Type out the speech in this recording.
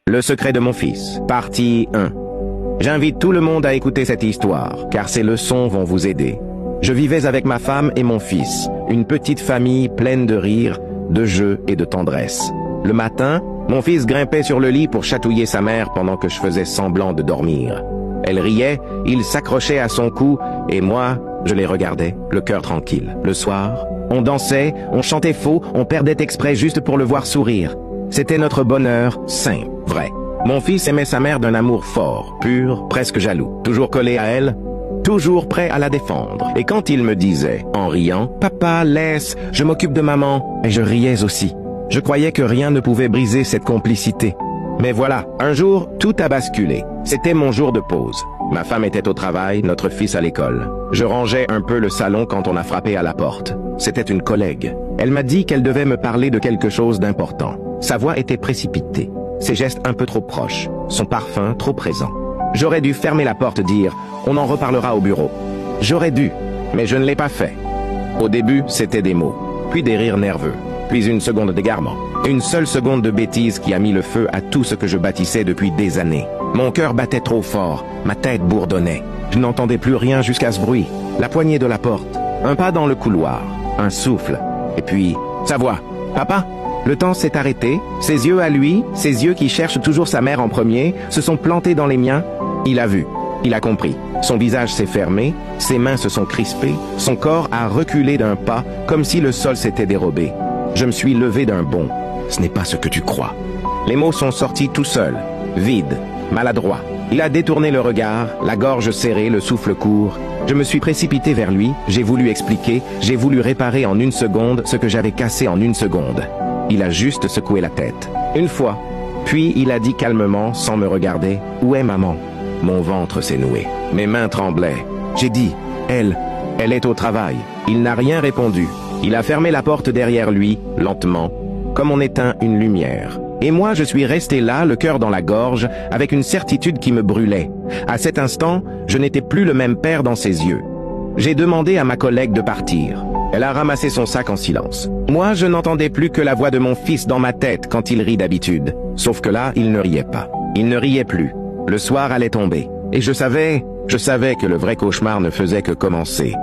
Le secret de mon fils, partie 1. J'invite tout le monde à écouter cette histoire, car ces leçons vont vous aider. Je vivais avec ma femme et mon fils, une petite famille pleine de rires, de jeux et de tendresse. Le matin, mon fils grimpait sur le lit pour chatouiller sa mère pendant que je faisais semblant de dormir. Elle riait, il s'accrochait à son cou, et moi, je les regardais, le cœur tranquille. Le soir, on dansait, on chantait faux, on perdait exprès juste pour le voir sourire. C'était notre bonheur, sain, vrai. Mon fils aimait sa mère d'un amour fort, pur, presque jaloux. Toujours collé à elle, toujours prêt à la défendre. Et quand il me disait, en riant, « Papa, laisse, je m'occupe de maman », et je riais aussi. Je croyais que rien ne pouvait briser cette complicité. Mais voilà, un jour, tout a basculé. C'était mon jour de pause. Ma femme était au travail, notre fils à l'école. Je rangeais un peu le salon quand on a frappé à la porte. C'était une collègue. Elle m'a dit qu'elle devait me parler de quelque chose d'important. Sa voix était précipitée, ses gestes un peu trop proches, son parfum trop présent. J'aurais dû fermer la porte, dire « On en reparlera au bureau ». J'aurais dû, mais je ne l'ai pas fait. Au début, c'était des mots, puis des rires nerveux, puis une seconde d'égarement. Une seule seconde de bêtise qui a mis le feu à tout ce que je bâtissais depuis des années. Mon cœur battait trop fort, ma tête bourdonnait. Je n'entendais plus rien jusqu'à ce bruit. La poignée de la porte, un pas dans le couloir, un souffle, et puis sa voix. « Papa ?» Le temps s'est arrêté, ses yeux à lui, ses yeux qui cherchent toujours sa mère en premier, se sont plantés dans les miens. Il a vu, il a compris. Son visage s'est fermé, ses mains se sont crispées, son corps a reculé d'un pas, comme si le sol s'était dérobé. Je me suis levé d'un bond. Ce n'est pas ce que tu crois. Les mots sont sortis tout seuls, vides, maladroits. Il a détourné le regard, la gorge serrée, le souffle court. Je me suis précipité vers lui, j'ai voulu expliquer, j'ai voulu réparer en une seconde ce que j'avais cassé en une seconde. Il a juste secoué la tête. Une fois. Puis il a dit calmement, sans me regarder, « Où est maman ?» Mon ventre s'est noué. Mes mains tremblaient. J'ai dit, « Elle est au travail. » Il n'a rien répondu. Il a fermé la porte derrière lui, lentement, comme on éteint une lumière. Et moi, je suis resté là, le cœur dans la gorge, avec une certitude qui me brûlait. À cet instant, je n'étais plus le même père dans ses yeux. J'ai demandé à ma collègue de partir. Elle a ramassé son sac en silence. Moi, je n'entendais plus que la voix de mon fils dans ma tête quand il rit d'habitude. Sauf que là, il ne riait pas. Il ne riait plus. Le soir allait tomber. Et je savais que le vrai cauchemar ne faisait que commencer.